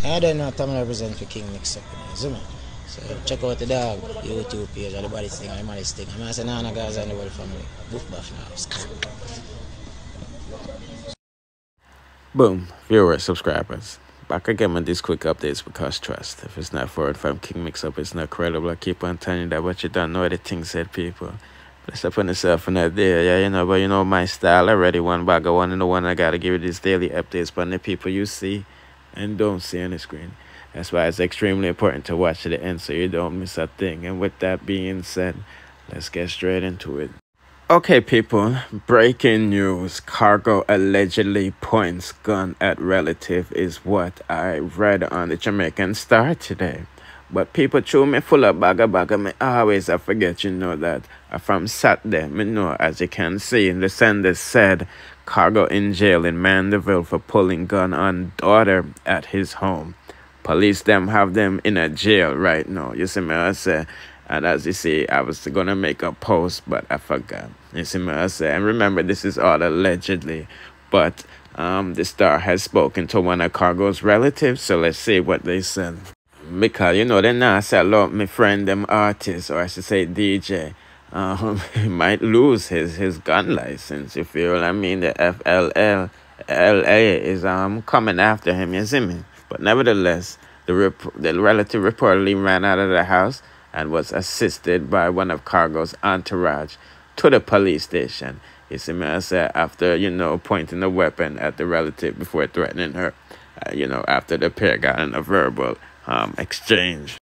I don't know Tom represent for King Mix Up, you know. So check out the dog YouTube page or the body thing or the money thing. I'm saying Nana guys and the whole family. Boof buff now. Boom, viewers, subscribers. Back again with these quick updates because trust. If it's not forward from King Mix Up, it's not credible. I keep on telling you that, but you don't know the things said, people. Bless up on yourself in that day, yeah, you know, but you know my style already. One bag of one and the one I gotta give you these daily updates from the people you see and don't see on the screen. That's why it's extremely important to watch to the end so you don't miss a thing. And with that being said, let's get straight into it. Okay, people, breaking news. Khago allegedly points gun at relative is what I read on the Jamaican Star today. But people chew me full of bagga. Me always I forget, you know, that I from Saturday. Me know, as you can see, the sender said Khago in jail in Mandeville for pulling gun on daughter at his home. Police them have them in a jail right now. You see me, I say. And as you see, I was going to make a post, but I forgot. You see me, I say. And remember, this is all allegedly. But the Star has spoken to one of Khago's relatives, so let's see what they said. Because, you know, they now say, look, my friend, them artist, or I should say DJ, he might lose his gun license, you feel what I mean? The FLA is coming after him, you see me? But nevertheless, the relative reportedly ran out of the house and was assisted by one of Khago's entourage to the police station. You see me, I said, after, you know, pointing a weapon at the relative before threatening her, you know, after the pair got in a verbal exchange.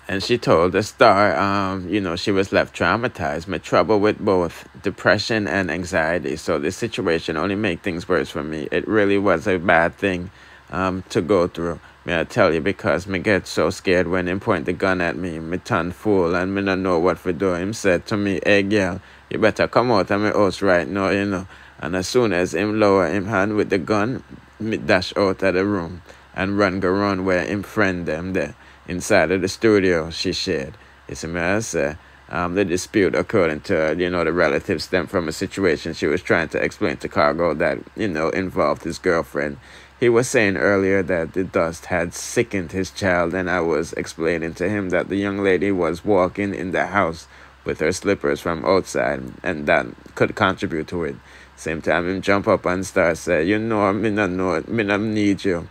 And she told the Star, you know, she was left traumatized, with trouble with both depression and anxiety. So this situation only made things worse for me. It really was a bad thing to go through. May I tell you, because me get so scared when him point the gun at me. Me turn fool and me don't know what for do. Him said to me, hey girl, you better come out of my house right now, you know. And as soon as him lower him hand with the gun, me dash out of the room and run where him friend them there inside of the studio she shared. You see me, I say, the dispute, according to, you know, the relatives stemmed from a situation she was trying to explain to Khago that, you know, involved his girlfriend. He was saying earlier that the dust had sickened his child, and I was explaining to him that the young lady was walking in the house with her slippers from outside, and that could contribute to it. Same time, him jump up and start say, you know, me not need you.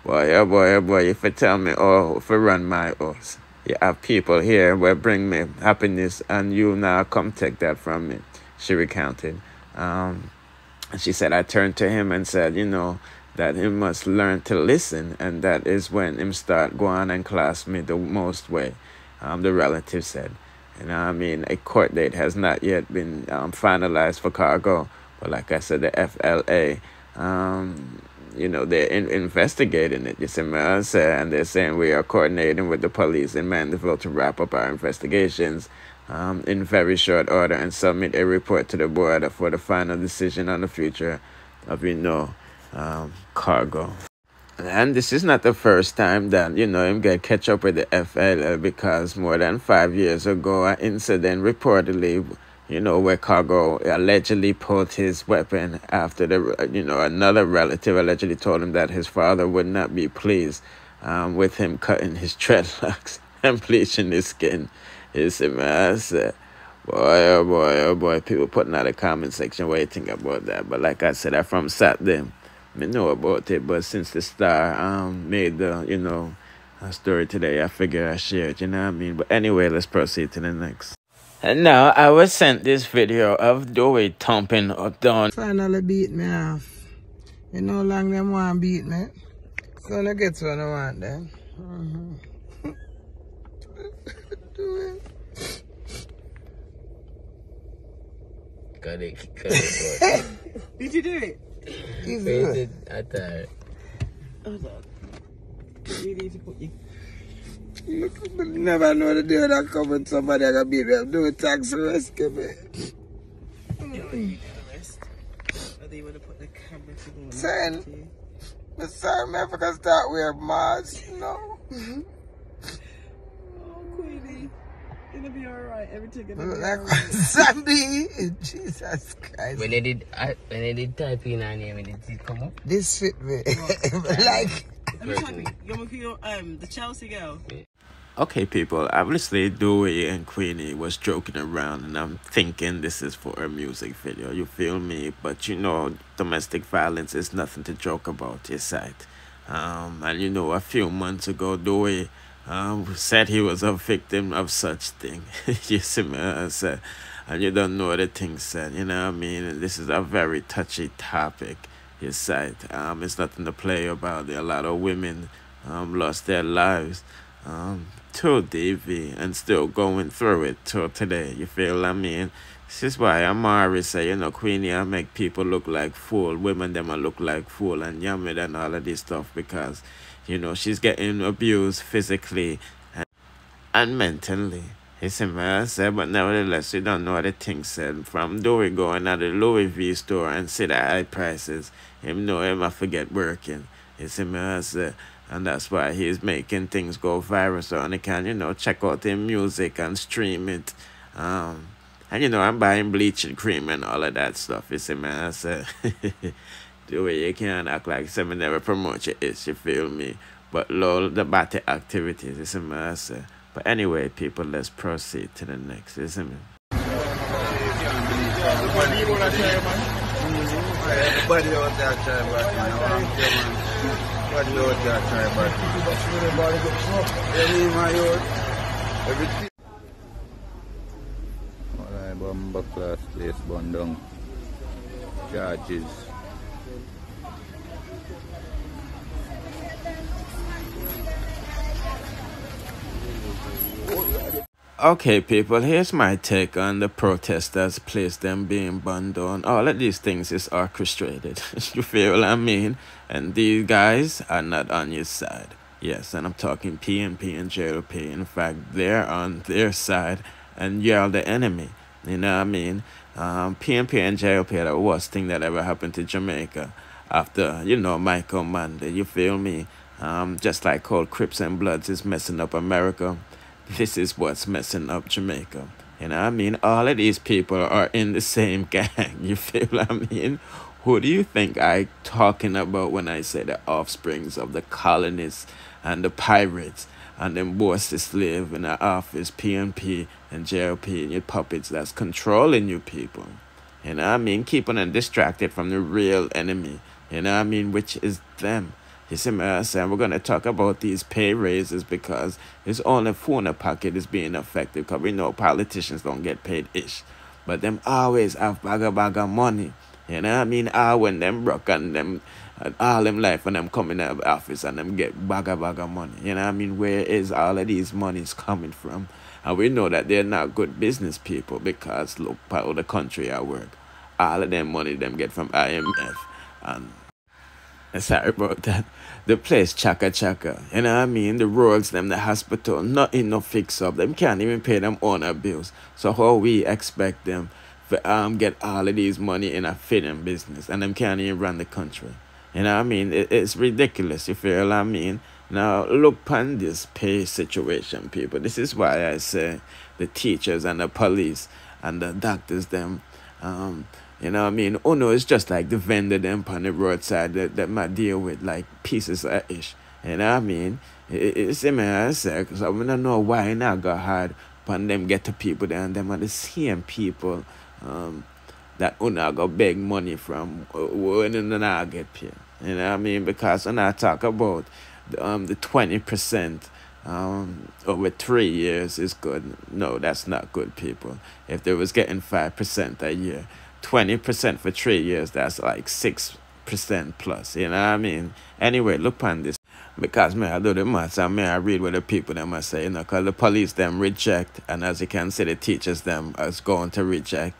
boy, if you tell me, oh, if you run my house, you have people here will bring me happiness, and you now come take that from me, she recounted. She said, I turned to him and said, you know, that he must learn to listen, and that is when him start go on and class me the most way, the relative said. You know what I mean? A court date has not yet been finalized for Khago, but like I said, the FLA, you know, they're investigating it, you see what I say, and they're saying we are coordinating with the police in Mandeville to wrap up our investigations in very short order and submit a report to the board for the final decision on the future of, you know, Khago. And this is not the first time that, you know, him get catch up with the FLA, because more than 5 years ago, an incident reportedly, you know, where Khago allegedly pulled his weapon after the, you know, another relative allegedly told him that his father would not be pleased with him cutting his dreadlocks and bleaching his skin. You see me, I said, oh boy, people putting out a comment section what you think about that. But like I said, I from Saturday, I know about it, but since the Star made the, you know, story today, I figure I share it, you know what I mean? But anyway, let's proceed to the next. And now I was sent this video of Dowey thumping down. Finally beat me off. You know how long them want beat me? So I get what I want then. Cut it. Did you do it? Easy. I thought. Hold on. You need to put you. Never know the day that come when somebody gonna beat me up doing tax rescue me. They want to put the camera to the saying, Mr. Africa start wearing masks, you know. Oh, Queenie. It'll be alright. Everything gonna be alright. Zombie! Jesus Christ. When they did type in our name, did it come up? This fit me. Like, The Chelsea girl. Okay, people, obviously Dowey and Queenie was joking around, and I'm thinking this is for a music video, you feel me? But you know, domestic violence is nothing to joke about, you said. And you know, a few months ago, Dowey said he was a victim of such thing. You see me? I said, and you don't know the thing said, you know what I mean? And this is a very touchy topic, you said. It's nothing to play about. A lot of women lost their lives. To DV and still going through it till today, you feel what I mean? This is why Amari say, you know, Queenie, I make people look like fool, women them I look like fool and yummy and all of this stuff, because you know she's getting abused physically and mentally. You see me, I said, but nevertheless, you don't know what the thing said. From Dowey going at the Louis V store and see the high prices, him know him I forget working. You see me, I said, and that's why he's making things go viral, so they can, you know, check out their music and stream it. And you know, I'm buying bleaching cream and all of that stuff. You see, man, I said, the way you can't act like someone never promote your ish, you feel me? But lol, the bad activities, you see, man, I said. But anyway, people, let's proceed to the next, you see me? Everybody out there try, but you know, I'm telling you. What you out there try, but everything. Alright, bomber class place, bundong charges. Okay, people, here's my take on the protesters, place them being burned down. All of these things is orchestrated. You feel what I mean? And these guys are not on your side. Yes, and I'm talking PNP and JLP. In fact, they're on their side, and you're the enemy. You know what I mean? PNP and JLP are the worst thing that ever happened to Jamaica after, you know, Michael Monday. You feel me? Just like old Crips and Bloods is messing up America. This is what's messing up Jamaica. You know what I mean? All of these people are in the same gang. You feel what I mean? Who do you think I talking about when I say the offsprings of the colonists and the pirates and them bosses live in the office, PNP and JLP and your puppets that's controlling you people? You know what I mean? Keeping them distracted from the real enemy. You know what I mean? Which is them. You see me, I said, we're going to talk about these pay raises because it's only phone pocket is being affected, because we know politicians don't get paid ish. But them always have bag of money. You know what I mean? When them broke and them all them life when them coming out of the office and them get bag of money. You know what I mean? Where is all of these monies coming from? And we know that they're not good business people, because look, part of the country I work, all of them money them get from IMF. And sorry about that. The place chaka. You know what I mean? The roads, them, the hospital, not enough fix up. Them can't even pay them owner bills. So how we expect them to get all of these money in a fitting business, and them can't even run the country? You know what I mean? It's ridiculous, you feel what I mean? Now look upon this pay situation, people. This is why I say the teachers and the police and the doctors, them, you know what I mean? Oh no, it's just like the vendor them on the roadside that might deal with like pieces of ish. You know what I mean? It's me, I say, because I don't know why not got hard upon them get to people there, and them are the same people that una go beg money from when they not get paid. You know what I mean? Because when I talk about the 20% over 3 years is good. No, that's not good, people. If they was getting 5% a year, 20% for 3 years, that's like 6% plus. You know what I mean? Anyway, look on this. Because I do the maths and I read what the people them are saying, you know, because the police them reject, and as you can see, the teachers them is going to reject.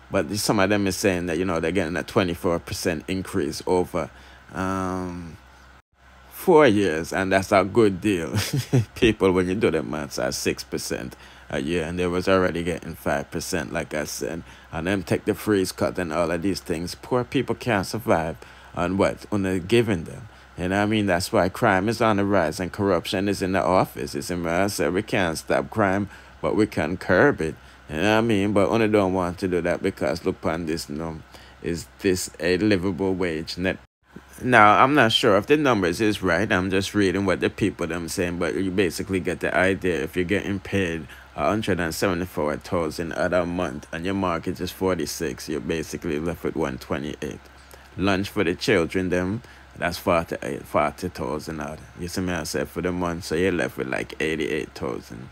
But some of them is saying that, you know, they're getting a 24% increase over 4 years, and that's a good deal. People, when you do the maths, are 6% a year, and they was already getting 5%, like I said. And them take the freeze cut and all of these things. Poor people can't survive on what? On the giving them. You know what I mean? That's why crime is on the rise and corruption is in the office. It's in I said we can't stop crime, but we can curb it. You know what I mean? But only don't want to do that because look upon this, you know, is this a livable wage net? Now, I'm not sure if the numbers is right. I'm just reading what the people them saying, but you basically get the idea. If you're getting paid 174,000 a month and your mortgage is 46, you're basically left with 128. Lunch for the children, them, that's 40,000 odd. You see me, I said for the month, so you're left with like 88,000.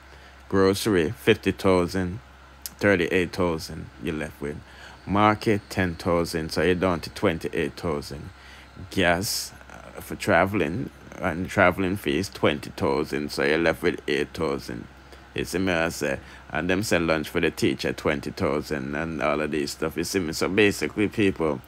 Grocery, 50,000, 38,000 you're left with. Market, 10,000, so you're down to 28,000. Gas for traveling and traveling fees, 20,000, so you're left with 8,000. You see me, I say, and them sell lunch for the teacher, 20,000, and all of these stuff. You see me, so basically, people.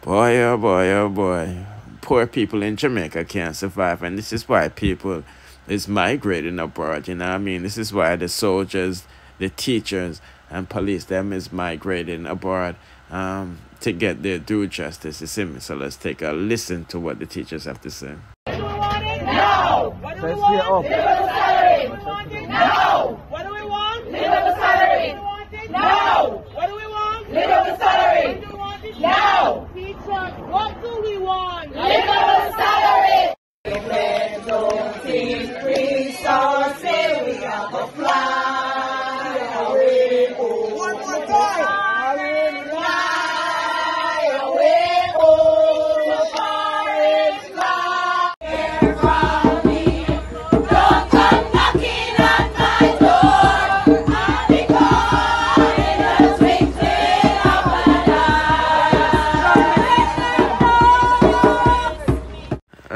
Boy, oh boy, oh boy. Poor people in Jamaica can't survive, and this is why people is migrating abroad, you know what I mean? This is why the soldiers, the teachers, and police, them is migrating abroad to get their due justice, you see me? So let's take a listen to what the teachers have to say. No! What do we want? Livable salary! No! What do we want? Livable salary! No! What do we want? Livable salary! No! Teacher, what do we want? Livable salary! Don't increase our pay, we have a fly away. One more time! Fly away, oh, foreign fly. Don't come knocking at my door, because it has waited up and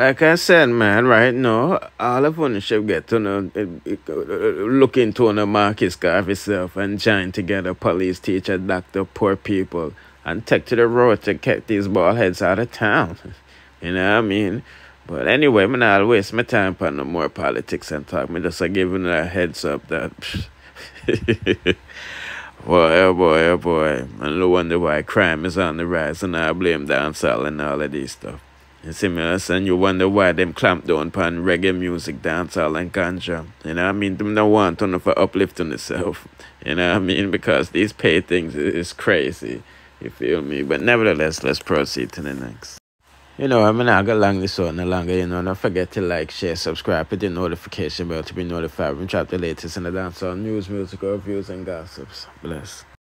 Like I said, man, right now, all of ownership get to know, look into the market scarf itself and join together police, teacher, doctor, poor people, and take to the road to get these bald heads out of town. You know what I mean? But anyway, I'm not waste my time on no more politics and talk. I'm just giving a heads up that, boy, oh boy, oh boy. And no wonder why crime is on the rise, and I blame dancehall and all of these stuff. You see me, and you wonder why them clamp down upon reggae music, dancehall and ganja. You know what I mean? Them don't want to for uplifting themselves. You know what I mean? Because these pay things is crazy. You feel me? But nevertheless, let's proceed to the next. You know, I'm not going to long this out no longer, you know. Don't forget to like, share, subscribe, hit the notification bell to be notified when we drop the latest in the dancehall news, music, reviews, and gossips. Bless.